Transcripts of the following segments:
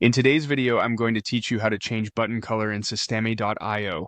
In today's video, I'm going to teach you how to change button color in Systeme.io.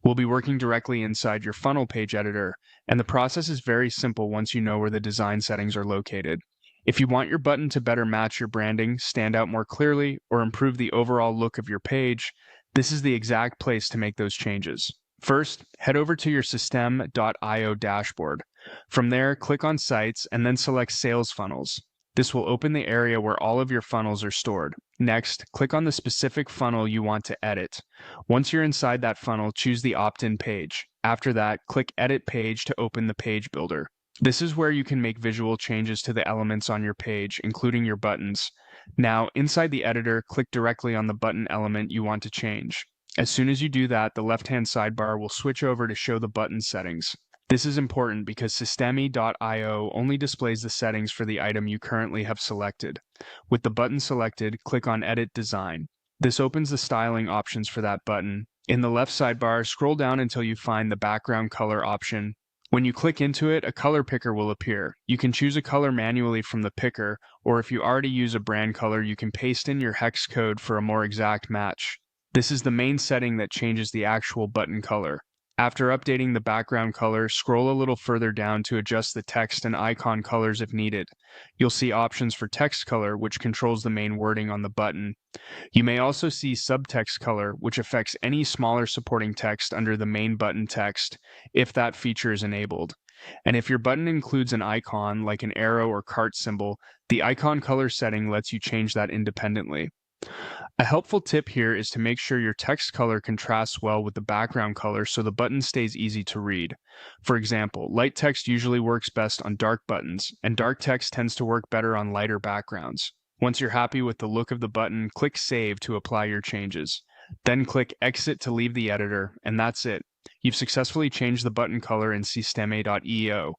We'll be working directly inside your funnel page editor, and the process is very simple once you know where the design settings are located. If you want your button to better match your branding, stand out more clearly, or improve the overall look of your page, this is the exact place to make those changes. First, head over to your Systeme.io dashboard. From there, click on Sites and then select Sales Funnels. This will open the area where all of your funnels are stored. Next, click on the specific funnel you want to edit. Once you're inside that funnel, choose the opt-in page. After that, click Edit Page to open the page builder. This is where you can make visual changes to the elements on your page, including your buttons. Now, inside the editor, click directly on the button element you want to change. As soon as you do that, the left-hand sidebar will switch over to show the button settings. This is important because Systeme.io only displays the settings for the item you currently have selected. With the button selected, click on Edit Design. This opens the styling options for that button. In the left sidebar, scroll down until you find the background color option. When you click into it, a color picker will appear. You can choose a color manually from the picker, or if you already use a brand color, you can paste in your hex code for a more exact match. This is the main setting that changes the actual button color. After updating the background color, scroll a little further down to adjust the text and icon colors if needed. You'll see options for text color, which controls the main wording on the button. You may also see subtext color, which affects any smaller supporting text under the main button text, if that feature is enabled. And if your button includes an icon, like an arrow or cart symbol, the icon color setting lets you change that independently. A helpful tip here is to make sure your text color contrasts well with the background color so the button stays easy to read. For example, light text usually works best on dark buttons, and dark text tends to work better on lighter backgrounds. Once you're happy with the look of the button, click Save to apply your changes. Then click Exit to leave the editor, and that's it. You've successfully changed the button color in Systeme.io.